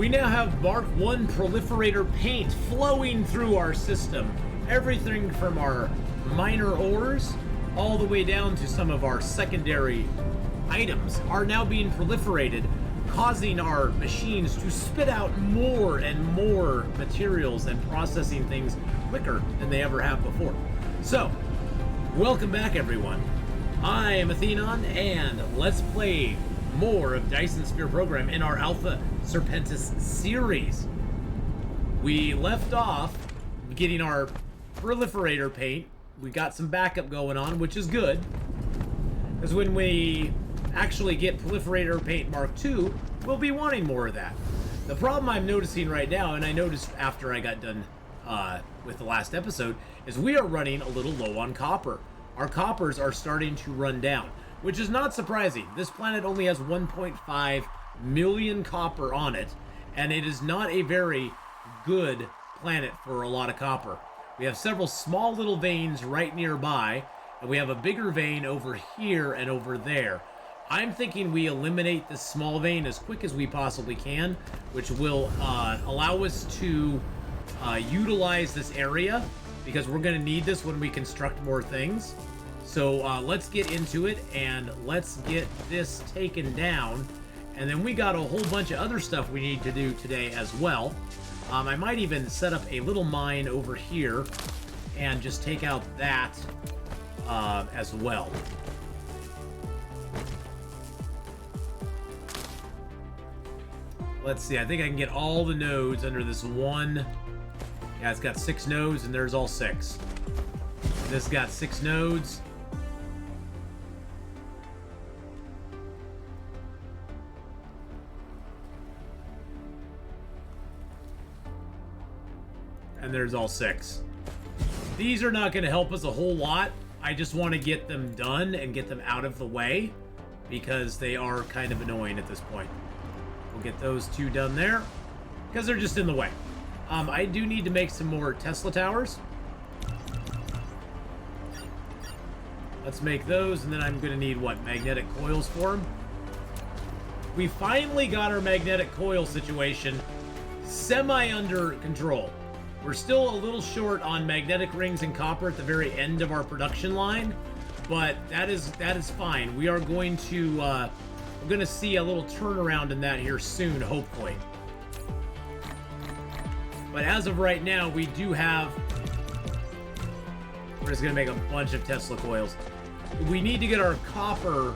We now have Mark 1 proliferator paint flowing through our system. Everything from our minor ores all the way down to some of our secondary items are now being proliferated, causing our machines to spit out more and more materials and processing things quicker than they ever have before. So, welcome back everyone. I am Atheenon, and let's play more of Dyson Sphere Program in our Alpha Serpentis series. We left off getting our proliferator paint. We got some backup going on, which is good, because when we actually get proliferator paint Mark II, we'll be wanting more of that. The problem I'm noticing right now, and I noticed after I got done with the last episode, is we are running a little low on copper. Our coppers are starting to run down, which is not surprising. This planet only has 1.5 million copper on it, and it is not a very good planet for a lot of copper. We have several small little veins right nearby, and we have a bigger vein over here and over there. I'm thinking we eliminate this small vein as quick as we possibly can, which will allow us to utilize this area, because we're going to need this when we construct more things. So let's get into it, and let's get this taken down. And then we got a whole bunch of other stuff we need to do today as well. I might even set up a little mine over here and just take out that as well. Let's see, I think I can get all the nodes under this one. Yeah, it's got 6 nodes, and there's all 6. This got 6 nodes. And there's all 6. These are not going to help us a whole lot. I just want to get them done and get them out of the way, because they are kind of annoying at this point. We'll get those 2 done there, because they're just in the way. I do need to make some more Tesla towers. Let's make those, and then I'm going to need, what, magnetic coils for them? We finally got our magnetic coil situation semi under control. We're still a little short on magnetic rings and copper at the very end of our production line, but that is fine. We are going to we're going to see a little turnaround in that here soon, hopefully. But as of right now, we do have... We're just going to make a bunch of Tesla coils. We need to get our copper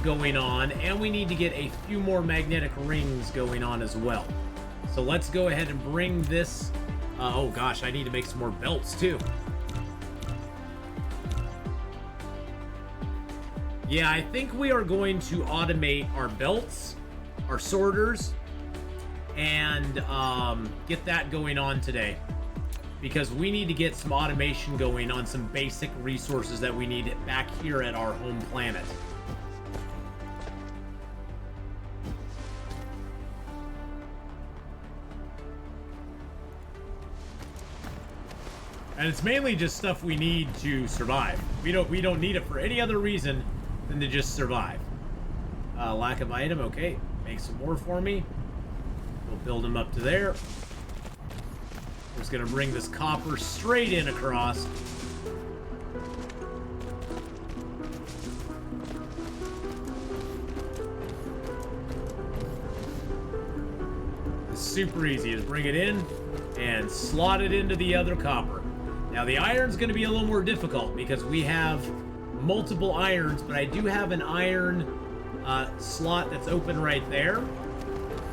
going on, and we need to get a few more magnetic rings going on as well. So let's go ahead and bring this... oh gosh, I need to make some more belts too. Yeah, I think we are going to automate our belts, our sorters, and get that going on today, because we need to get some automation going on some basic resources that we need back here at our home planet. And it's mainly just stuff we need to survive. We don't need it for any other reason than to just survive. Lack of item, okay. Make some more for me. We'll build them up to there. We're just gonna bring this copper straight in across. It's super easy. Just bring it in and slot it into the other copper. Now the iron's going to be a little more difficult because we have multiple irons, but I do have an iron slot that's open right there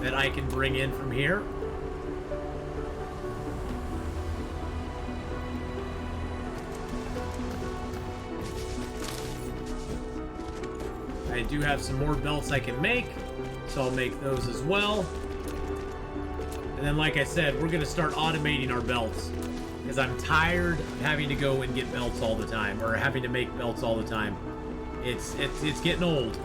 that I can bring in from here. I do have some more belts I can make, so I'll make those as well. And then, like I said, we're going to start automating our belts, because I'm tired of having to go and get belts all the time, or having to make belts all the time. It's getting old.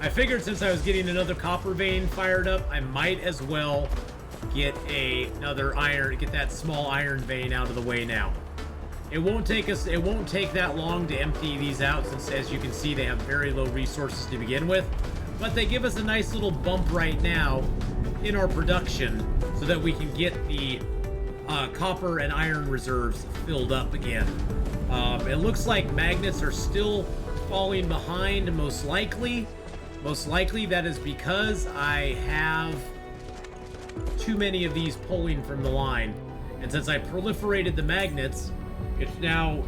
I figured since I was getting another copper vein fired up, I might as well get another iron, get that small iron vein out of the way now. It won't take that long to empty these out, since as you can see they have very low resources to begin with. But they give us a nice little bump right now in our production so that we can get the copper and iron reserves filled up again. It looks like magnets are still falling behind, most likely. Most likely that is because I have too many of these pulling from the line. And since I proliferated the magnets, it's now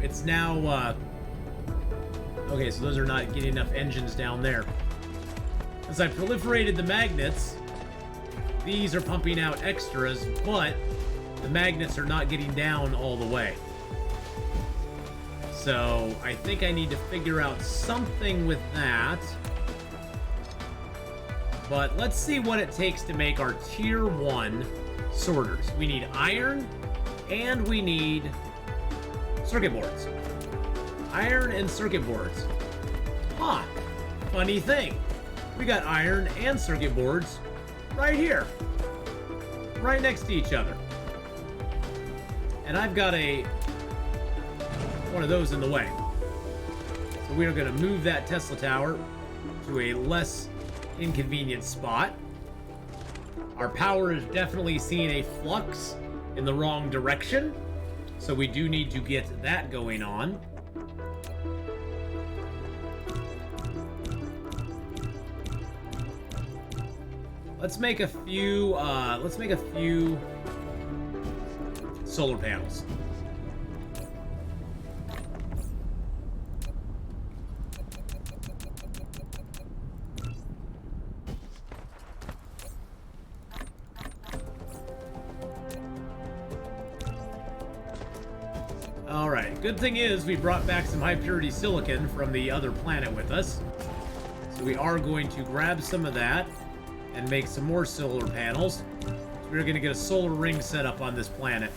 okay, so those are not getting enough engines down there. As I proliferated the magnets, these are pumping out extras, but the magnets are not getting down all the way. So I think I need to figure out something with that. But let's see what it takes to make our tier 1 sorters. We need iron and we need circuit boards. Iron and circuit boards. Huh. Funny thing. We got iron and circuit boards right here. Right next to each other. And I've got one of those in the way. So we are going to move that Tesla tower to a less inconvenient spot. Our power is definitely seeing a flux in the wrong direction, so we do need to get that going on. Let's make a few solar panels. Alright, good thing is we brought back some high purity silicon from the other planet with us. So we are going to grab some of that and make some more solar panels. So we're going to get a solar ring set up on this planet.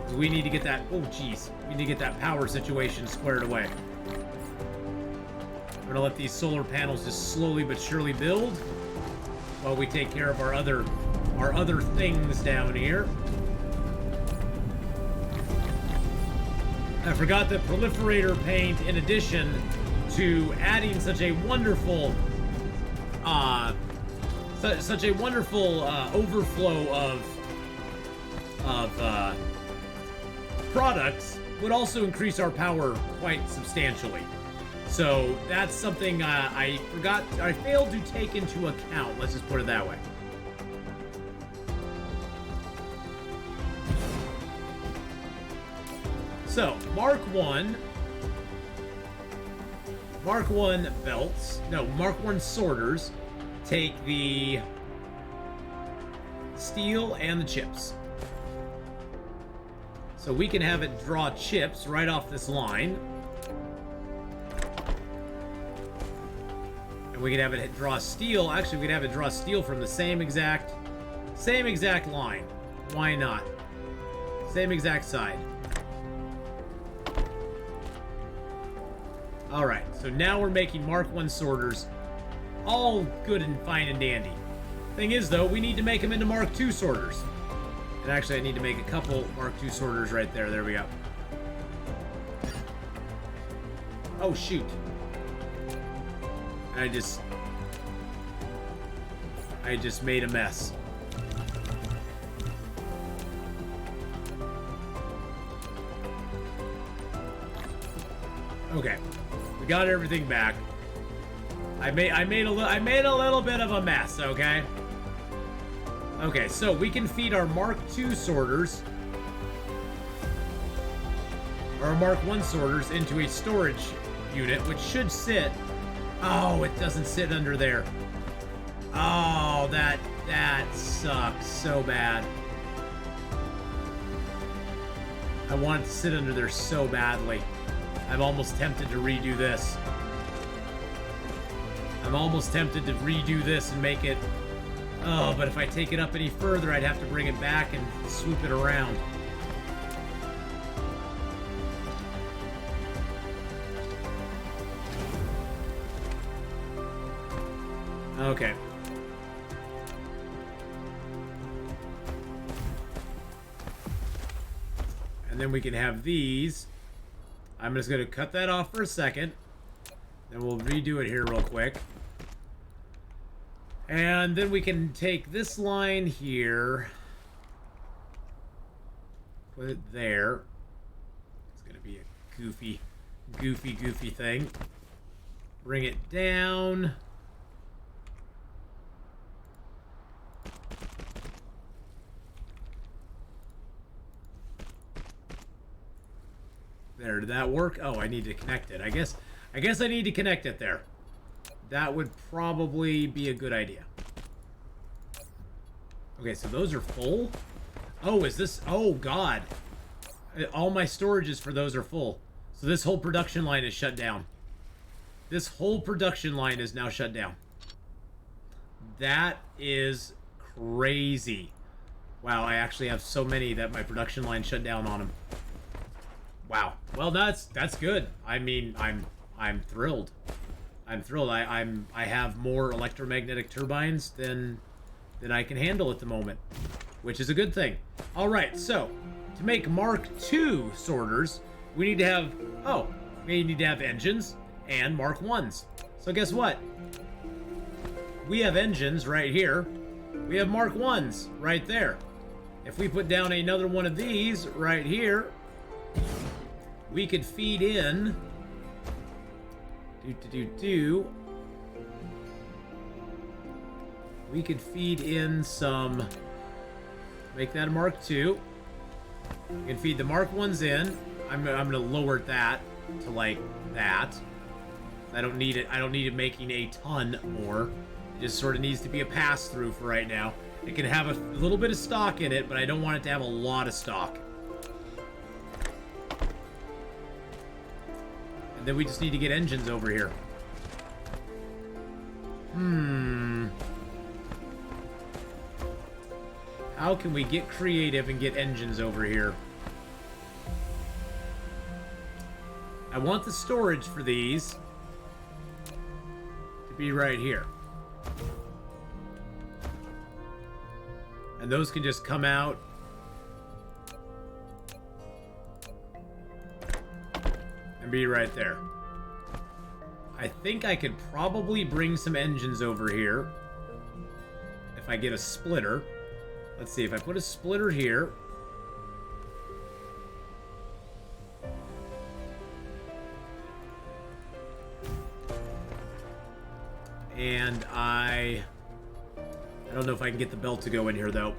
So we need to get that, oh geez, we need to get that power situation squared away. We're going to let these solar panels just slowly but surely build while we take care of our other things down here. I forgot that proliferator paint, in addition to adding such a wonderful overflow of products, would also increase our power quite substantially. So that's something I failed to take into account. Let's just put it that way. So, Mark 1 belts, no, Mark 1 sorters take the steel and the chips. So we can have it draw chips right off this line. And we can have it draw steel. Actually, we can have it draw steel from the same exact line. Why not? Same exact side. Alright, so now we're making Mark 1 sorters. All good and fine and dandy. Thing is, though, we need to make them into Mark 2 sorters. And actually, I need to make a couple Mark 2 sorters right there. There we go. Oh, shoot. I just made a mess. Okay. We got everything back. I made a little bit of a mess, okay? Okay, so we can feed our Mark II sorters, or our Mark I sorters, into a storage unit, which should sit... Oh, it doesn't sit under there. Oh, that sucks so bad. I want it to sit under there so badly. I'm almost tempted to redo this. I'm almost tempted to redo this and make it... Oh, but if I take it up any further, I'd have to bring it back and swoop it around. Okay. And then we can have these. I'm just going to cut that off for a second. Then we'll redo it here real quick. And then we can take this line here. Put it there. It's going to be a goofy thing. Bring it down. There, did that work? Oh, I need to connect it. I guess I need to connect it there. That would probably be a good idea. Okay, so those are full. Oh, is this... Oh, God. All my storages for those are full. So this whole production line is shut down. This whole production line is now shut down. That is crazy. Wow, I actually have so many that my production line shut down on them. Wow. Well, that's good. I mean, I'm thrilled. I'm thrilled. I have more electromagnetic turbines than I can handle at the moment, which is a good thing. All right, so to make Mark II sorters, we need to have engines and Mark I's. So guess what? We have engines right here. We have Mark I's right there. If we put down another one of these right here, we could feed in. We could feed in some. Make that a Mark II. We can feed the Mark I's in. I'm gonna lower that to like that. I don't need it. I don't need it making a ton more. It just sort of needs to be a pass through for right now. It can have a little bit of stock in it, but I don't want it to have a lot of stock. And then we just need to get engines over here. How can we get creative and get engines over here? I want the storage for these to be right here. And those can just come out. And be right there. I think I could probably bring some engines over here. If I get a splitter. Let's see, if I put a splitter here. And I don't know if I can get the belt to go in here, though.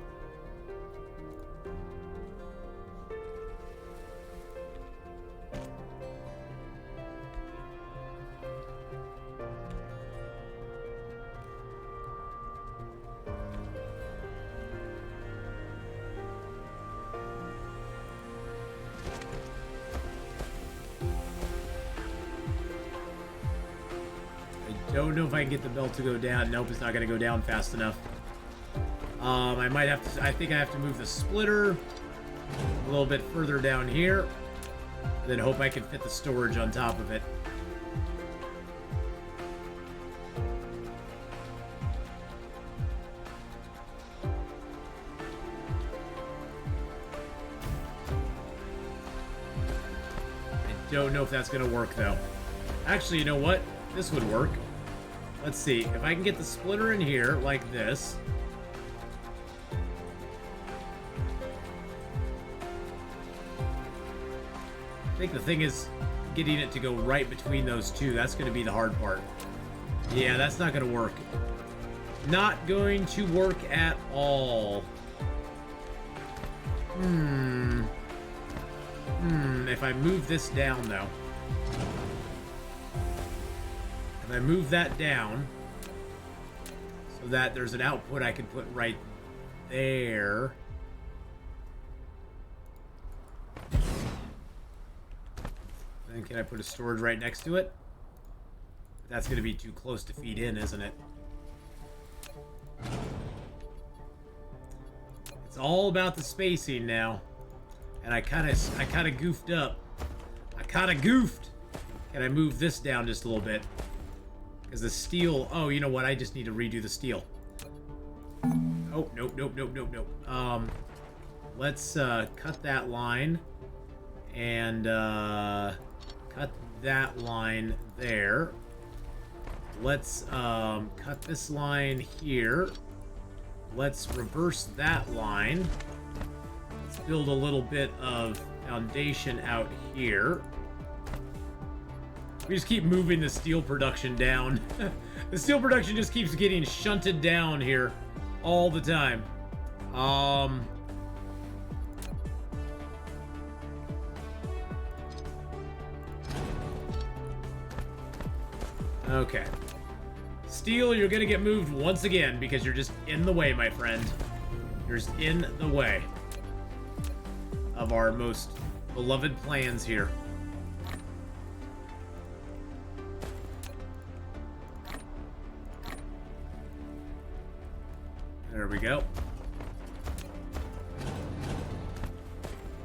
Don't know if I can get the belt to go down. Nope, it's not going to go down fast enough. I might have to... I think I have to move the splitter a little bit further down here. And then hope I can fit the storage on top of it. I don't know if that's going to work, though. Actually, you know what? This would work. Let's see. If I can get the splitter in here, like this. I think the thing is getting it to go right between those two. That's going to be the hard part. Yeah, that's not going to work. Not going to work at all. If I move this down, though. If I move that down so that there's an output I can put right there. Then can I put a storage right next to it? That's going to be too close to feed in, isn't it? It's all about the spacing now. And I kind of goofed up. I kind of goofed. Can I move this down just a little bit? Because the steel... Oh, you know what? I just need to redo the steel. Oh, nope. Let's cut that line. And cut that line there. Let's cut this line here. Let's reverse that line. Let's build a little bit of foundation out here. We just keep moving the steel production down. The steel production just keeps getting shunted down here all the time. Okay. Steel, you're gonna get moved once again because you're just in the way, my friend. You're just in the way of our most beloved plans here. There we go.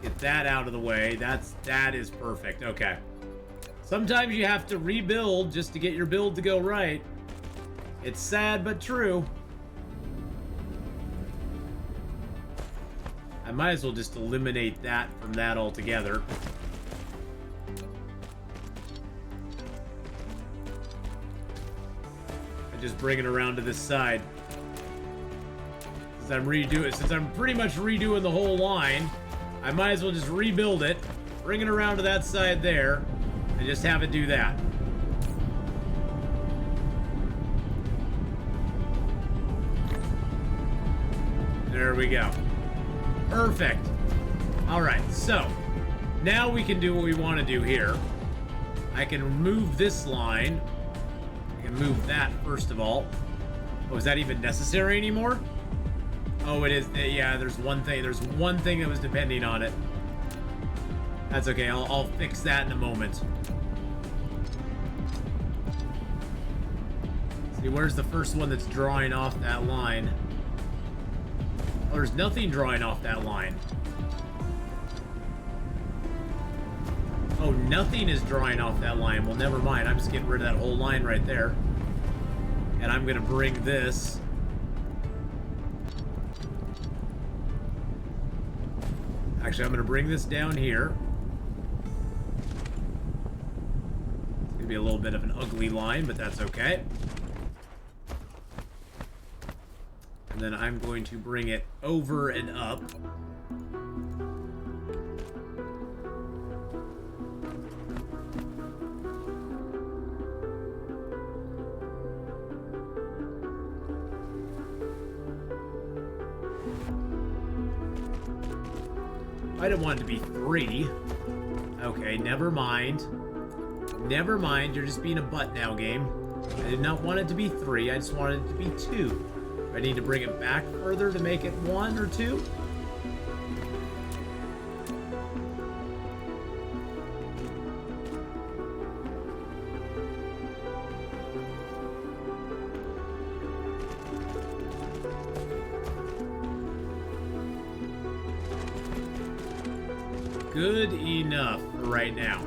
Get that out of the way. That is perfect. Okay. Sometimes you have to rebuild just to get your build to go right. It's sad but true. I might as well just eliminate that from that altogether. And just bring it around to this side. Since I'm pretty much redoing the whole line, I might as well just rebuild it, bring it around to that side there, and just have it do that. There we go. Perfect. All right, so now we can do what we want to do here. I can move this line. I can move that first of all. Oh, is that even necessary anymore? Oh, it is. Yeah, there's one thing. There's one thing that was depending on it. That's okay. I'll fix that in a moment. See, where's the first one that's drawing off that line? Oh, there's nothing drawing off that line. Oh, nothing is drawing off that line. Well, never mind. I'm just getting rid of that whole line right there. And I'm going to bring this... Actually, I'm going to bring this down here. It's going to be a little bit of an ugly line, but that's okay. And then I'm going to bring it over and up. I didn't want it to be 3. Okay, never mind. Never mind, you're just being a butt now, game. I did not want it to be 3, I just wanted it to be 2. Do I need to bring it back further to make it 1 or 2? Good enough for right now.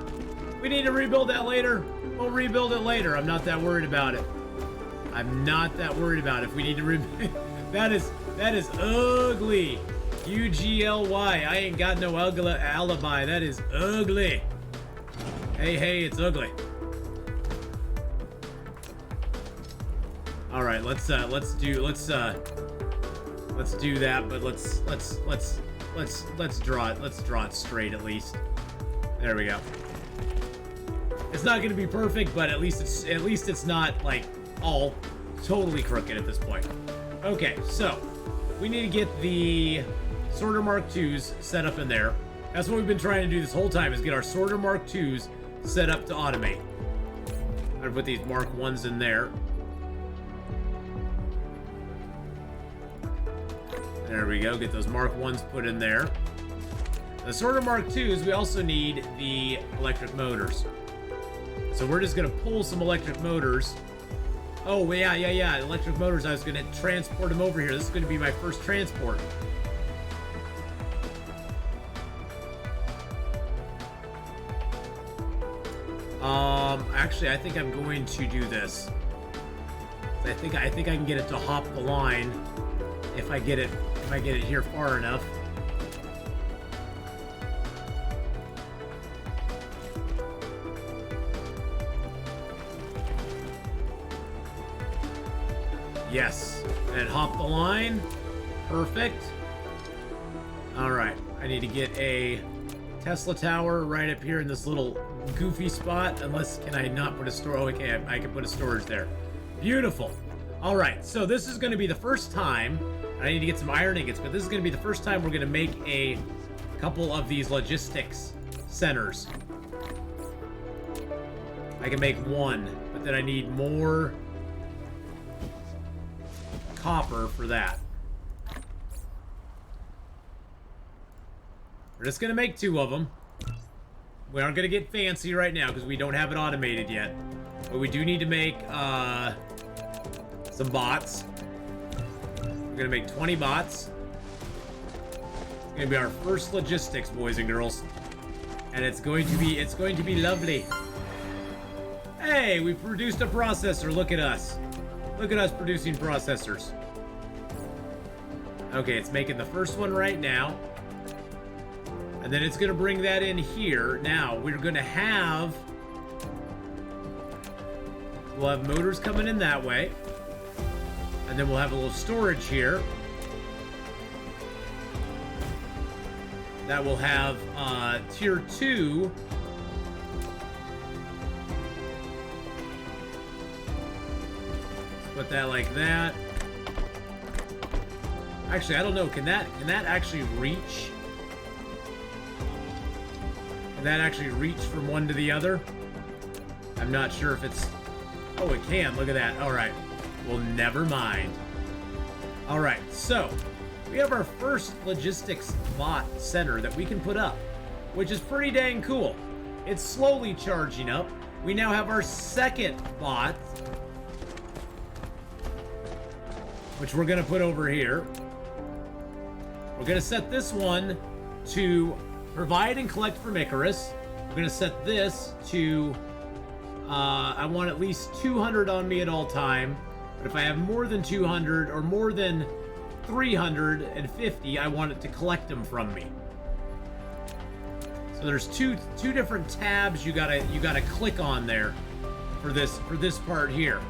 We need to rebuild that later. We'll rebuild it later. I'm not that worried about it. I'm not that worried about it. If we need to rebuild... that is ugly. U-G-L-Y. I ain't got no alibi. That is ugly. Hey, it's ugly. All right, let's do that, but let's draw it. Let's draw it straight at least. There we go. It's not going to be perfect, but at least it's not like all totally crooked at this point. Okay, so we need to get the Sorter Mark IIs set up in there. That's what we've been trying to do this whole time, is get our Sorter Mark IIs set up to automate. I'm going to put these Mark 1s in there. There we go. Get those Mark 1s put in there. The Sorter Mark 2s, we also need the electric motors. So we're just going to pull some electric motors. Oh, yeah. Electric motors, I was going to transport them over here. This is going to be my first transport. Actually, I think I'm going to do this. I think I can get it to hop the line if I get it here far enough. Yes. And hop the line. Perfect. All right. I need to get a Tesla tower right up here in this little goofy spot. Unless, can I not put a store? Oh, okay, I can put a storage there. Beautiful. All right, so this is going to be the first time. I need to get some iron ingots, but this is going to be the first time we're going to make a couple of these logistics centers. I can make one, but then I need more copper for that. We're just going to make 2 of them. We aren't going to get fancy right now because we don't have it automated yet. But we do need to make some bots. We're going to make 20 bots. It's going to be our first logistics, boys and girls. And it's going to be lovely. Hey, we produced a processor. Look at us. Look at us producing processors. Okay, it's making the first one right now. And then it's going to bring that in here. Now, we're going to have... We'll have motors coming in that way. And then we'll have a little storage here. That will have tier 2. Let's put that like that. Actually, I don't know. Can that actually reach? Can that actually reach from one to the other? I'm not sure if it's... Oh, it can. Look at that. All right. Well, never mind. All right. So, we have our first logistics bot center that we can put up, which is pretty dang cool. It's slowly charging up. We now have our second bot, which we're going to put over here. We're going to set this one to provide and collect from Icarus. We're going to set this to, I want at least 200 on me at all time. But if I have more than 200 or more than 350, I want it to collect them from me. So there's two different tabs you gotta click on there for this part here.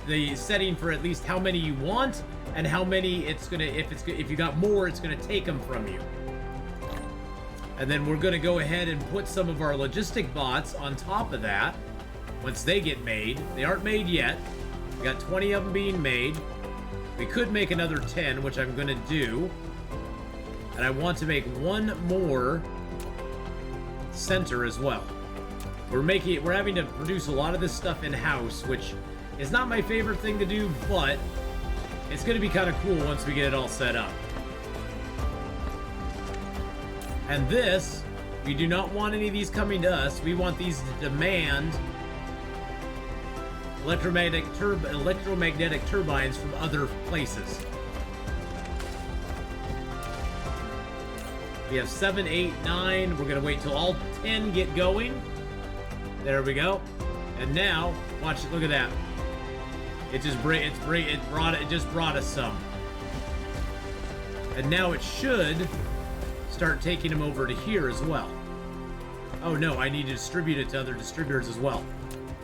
The setting for at least how many you want and how many it's gonna, if you got more, it's gonna take them from you. And then we're going to go ahead and put some of our logistic bots on top of that once they get made. They aren't made yet. We got 20 of them being made. We could make another 10, which I'm going to do. And I want to make one more center as well. We're having to produce a lot of this stuff in-house, which is not my favorite thing to do, but it's going to be kind of cool once we get it all set up. And this, we do not want any of these coming to us. We want these to demand electromagnetic turbines from other places. We have 7, 8, 9. We're going to wait till all 10 get going. There we go. And now, watch it. Look at that. It just brought us some. And now it should start taking them over to here as well. Oh no, I need to distribute it to other distributors as well.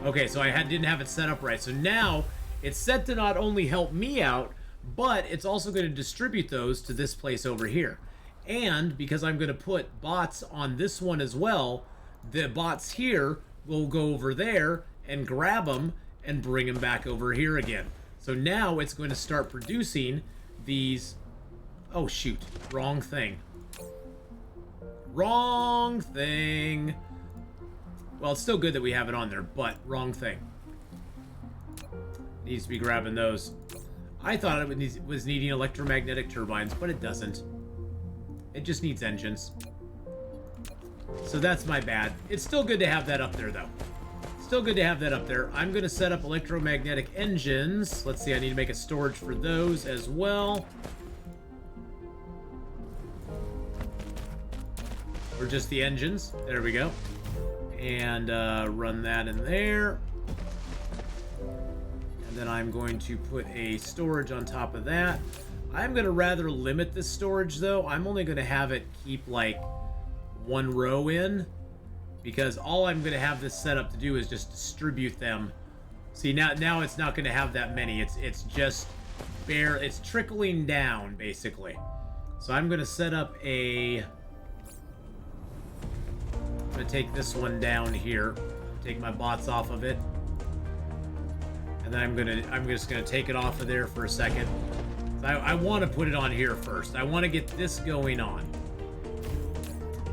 Okay, so I didn't have it set up right. So now it's set to not only help me out, but it's also going to distribute those to this place over here. And because I'm going to put bots on this one as well, the bots here will go over there and grab them and bring them back over here again. So now it's going to start producing these... Oh shoot, wrong thing. Wrong thing. Well, it's still good that we have it on there, but wrong thing. Needs to be grabbing those. I thought it was needing electromagnetic turbines, but it doesn't. It just needs engines. So that's my bad. It's still good to have that up there, though. Still good to have that up there. I'm going to set up electromagnetic engines. Let's see, I need to make a storage for those as well. Or just the engines. There we go. And run that in there. And then I'm going to put a storage on top of that. I'm going to rather limit this storage, though. I'm only going to have it keep, like, one row in. Because all I'm going to have this set up to do is just distribute them. See, now it's not going to have that many. It's just it's trickling down, basically. So I'm going to set up I'm going to take this one down here. Take my bots off of it. And then I'm just going to take it off of there for a second. I want to put it on here first. I want to get this going on.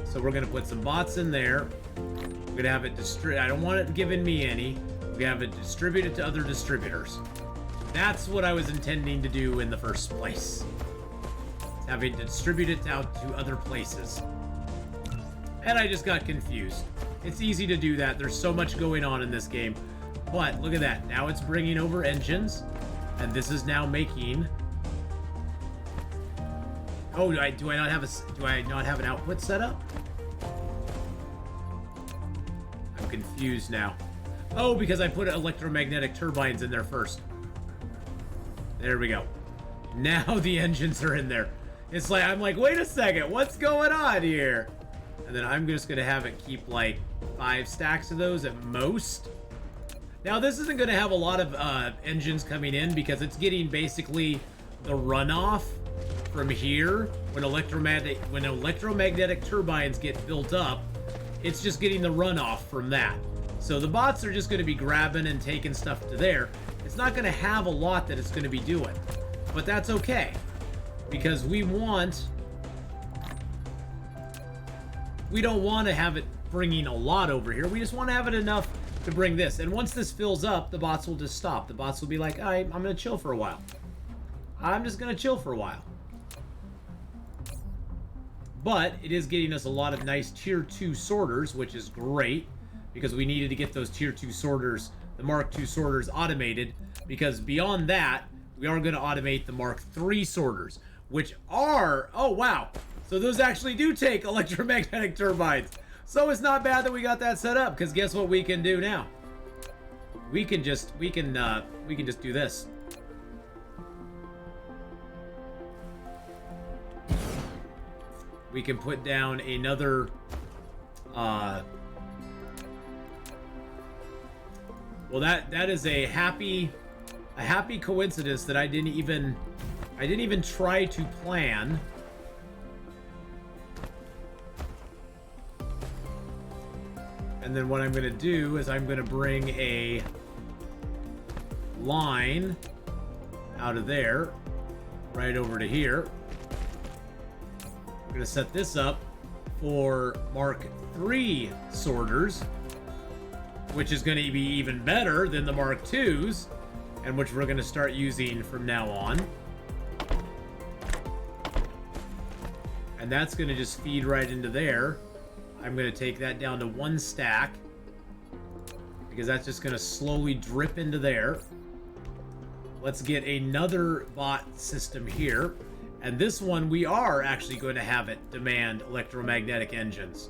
So we're going to put some bots in there. We're going to have it I don't want it giving me any. We're going to have it distributed to other distributors. That's what I was intending to do in the first place. Have it distributed out to other places. And I just got confused. It's easy to do that. There's so much going on in this game. But look at that. Now it's bringing over engines. And this is now making... Oh, do I not have an output set up? I'm confused now. Oh, because I put electromagnetic turbines in there first. There we go. Now the engines are in there. It's like, I'm like, wait a second, what's going on here? And then I'm just gonna have it keep like 5 stacks of those at most. Now this isn't gonna have a lot of engines coming in because it's getting basically the runoff from here. When electromagnetic turbines get built up, it's just getting the runoff from that. So the bots are just gonna be grabbing and taking stuff to there. It's not gonna have a lot that it's gonna be doing, but that's okay. Because we don't want to have it bringing a lot over here. We just want to have it enough to bring this. And once this fills up, the bots will just stop. The bots will be like, all right, I'm going to chill for a while. I'm just going to chill for a while. But it is getting us a lot of nice tier 2 sorters, which is great. Because we needed to get those tier 2 sorters, the Mark II sorters, automated. Because beyond that, we are going to automate the Mark III sorters. Which are, oh wow, so those actually do take electromagnetic turbines. So it's not bad that we got that set up, because guess what we can do now? We can just do this. We can put down another, well, that is a happy coincidence that I didn't even try to plan. And then what I'm going to do is I'm going to bring a line out of there right over to here. I'm going to set this up for Mark III sorters, which is going to be even better than the Mark IIs, and which we're going to start using from now on. And that's going to just feed right into there. I'm going to take that down to 1 stack, because that's just going to slowly drip into there. Let's get another bot system here. And this one, we are actually going to have it demand electromagnetic engines.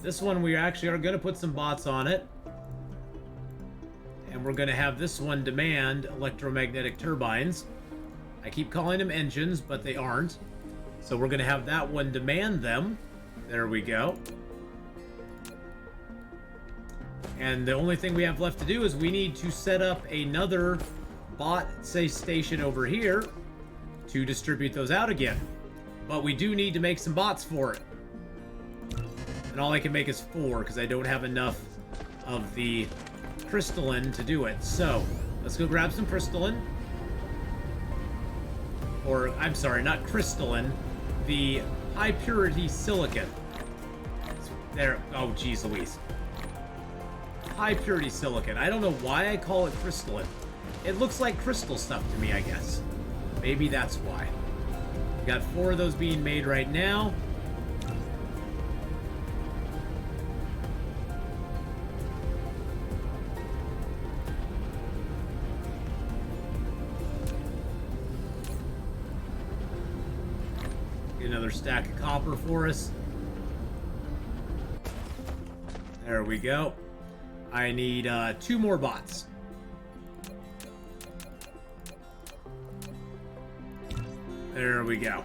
This one, we actually are going to put some bots on it. And we're going to have this one demand electromagnetic turbines. I keep calling them engines, but they aren't. So we're going to have that one demand them. There we go. And the only thing we have left to do is we need to set up another bot station over here to distribute those out again. But we do need to make some bots for it. And all I can make is 4 because I don't have enough of the crystalline to do it. So let's go grab some crystalline. Or, I'm sorry, not crystalline, the high purity silicon. There, oh geez Louise. High purity silicon. I don't know why I call it crystalline. It looks like crystal stuff to me, I guess. Maybe that's why. We got 4 of those being made right now. Another stack of copper for us. There we go. I need 2 more bots. There we go.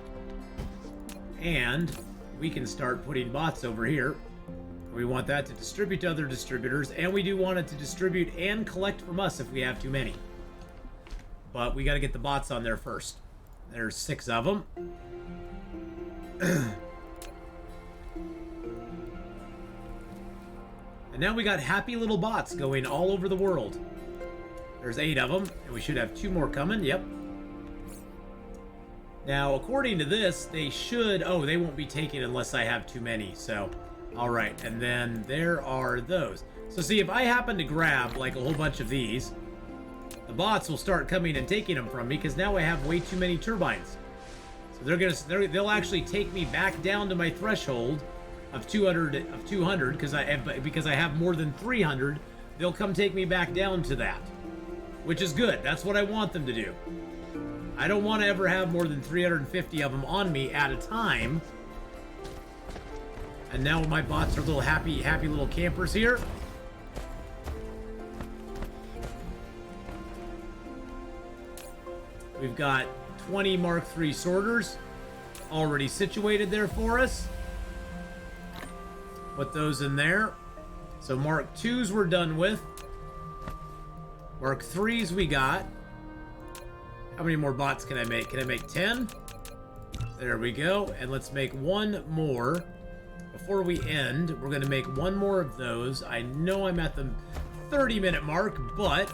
And we can start putting bots over here. We want that to distribute to other distributors, and we do want it to distribute and collect from us if we have too many. But we got to get the bots on there first. There's 6 of them. And now we got happy little bots going all over the world. There's 8 of them, and we should have 2 more coming. Yep. Now, according to this, they should... Oh, they won't be taken unless I have too many, so... Alright, and then there are those. So see, if I happen to grab, like, a whole bunch of these, the bots will start coming and taking them from me, because now I have way too many turbines. So they'll actually take me back down to my threshold of 200, because I have more than 300, they'll come take me back down to that. Which is good. That's what I want them to do. I don't want to ever have more than 350 of them on me at a time. And now my bots are little happy little campers here. We've got 20 Mark III sorters already situated there for us. Put those in there. So Mark IIs we're done with. Mark IIIs we got. How many more bots can I make? Can I make 10? There we go. And let's make one more. Before we end, we're going to make one more of those. I know I'm at the 30-minute mark, but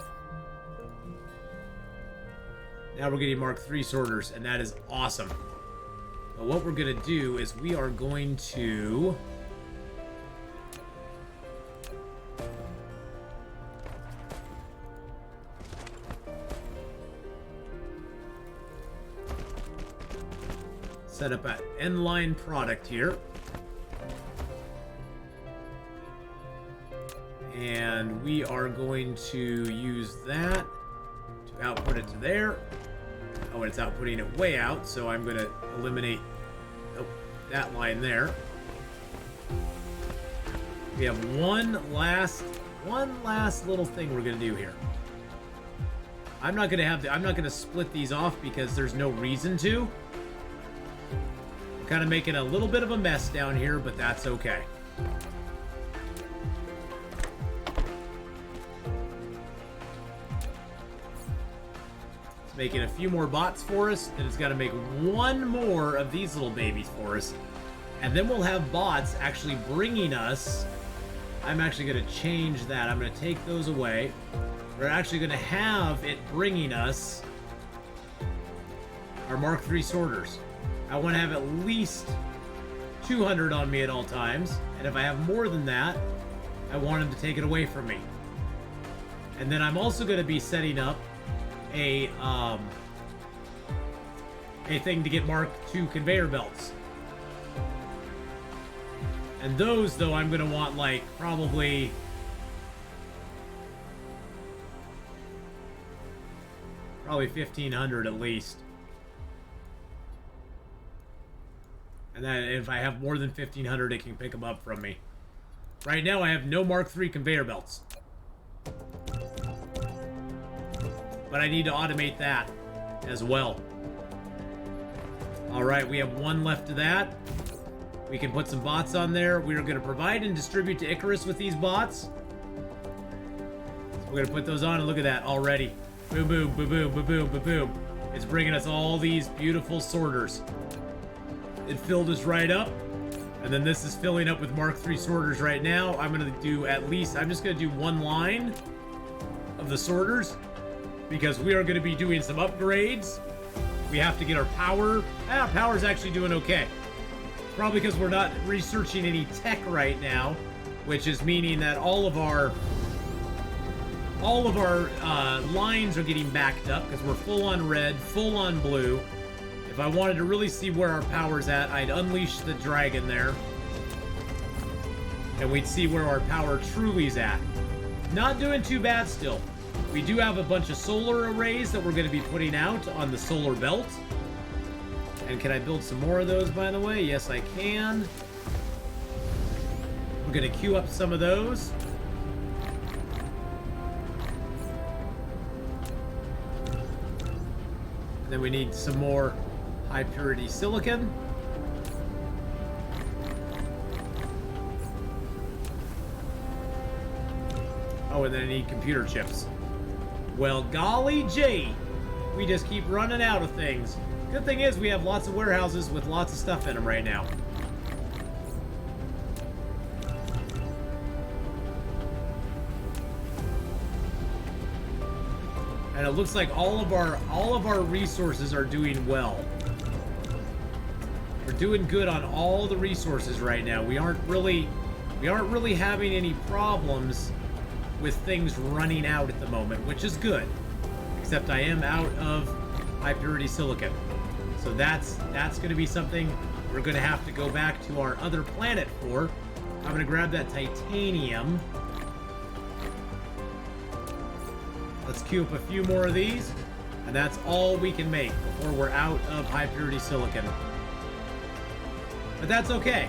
now we're getting Mark III sorters, and that is awesome. But what we're going to do is we are going to... set up an end-line product here. And we are going to use that to output it to there. Oh, and it's outputting it way out, so I'm going to eliminate that line there. We have one last little thing we're going to do here. I'm not going to split these off because there's no reason to. I'm kind of making a little bit of a mess down here, but that's okay. Making a few more bots for us, and it's got to make one more of these little babies for us, and then we'll have bots actually bringing us... I'm actually going to change that. I'm going to take those away. We're actually going to have it bringing us our Mark III sorters. I want to have at least 200 on me at all times, and if I have more than that, I want them to take it away from me. And then I'm also going to be setting up a thing to get Mark II conveyor belts. And those, though, I'm going to want, like, probably... Probably 1,500 at least. And then if I have more than 1,500, it can pick them up from me. Right now, I have no Mark III conveyor belts. But I need to automate that as well. Alright, we have one left of that. We can put some bots on there. We are going to provide and distribute to Icarus with these bots. So we're going to put those on, and look at that already. Boom, boom, boom, boom, boom, boom, boom, boom. It's bringing us all these beautiful sorters. It filled us right up. And then this is filling up with Mark III sorters right now. I'm going to do at least... I'm just going to do one line of the sorters, because we are going to be doing some upgrades. We have to get our power. Power's actually doing okay. Probably because we're not researching any tech right now, which is meaning that all of our lines are getting backed up because we're full on red, full on blue. If I wanted to really see where our power's at, I'd unleash the dragon there, and we'd see where our power truly is at. Not doing too bad still. We do have a bunch of solar arrays that we're going to be putting out on the solar belt. And can I build some more of those, by the way? Yes, I can. We're going to queue up some of those. And then we need some more high purity silicon. Oh, and then I need computer chips. Well, golly gee, we just keep running out of things. Good thing is we have lots of warehouses with lots of stuff in them right now. And it looks like all of our resources are doing well. We're doing good on all the resources right now. We aren't really having any problems with things running out at the moment, which is good. Except I am out of high purity silicon. So that's going to be something we're going to have to go back to our other planet for. I'm going to grab that titanium. Let's queue up a few more of these, and that's all we can make before we're out of high purity silicon. But that's okay.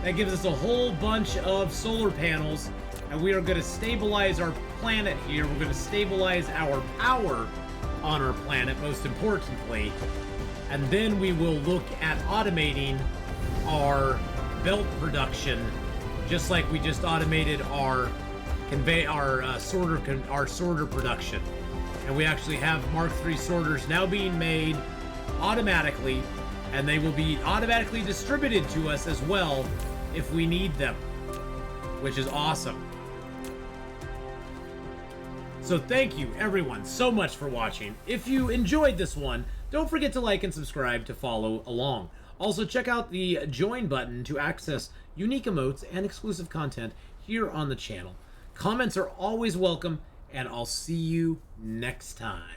That gives us a whole bunch of solar panels, and we are going to stabilize our planet here. We're going to stabilize our power on our planet, most importantly, and then we will look at automating our belt production, just like we just automated our sorter production. And we actually have Mark III sorters now being made automatically, and they will be automatically distributed to us as well if we need them, which is awesome. So thank you everyone so much for watching. If you enjoyed this one, don't forget to like and subscribe to follow along. Also check out the join button to access unique emotes and exclusive content here on the channel. Comments are always welcome, and I'll see you next time.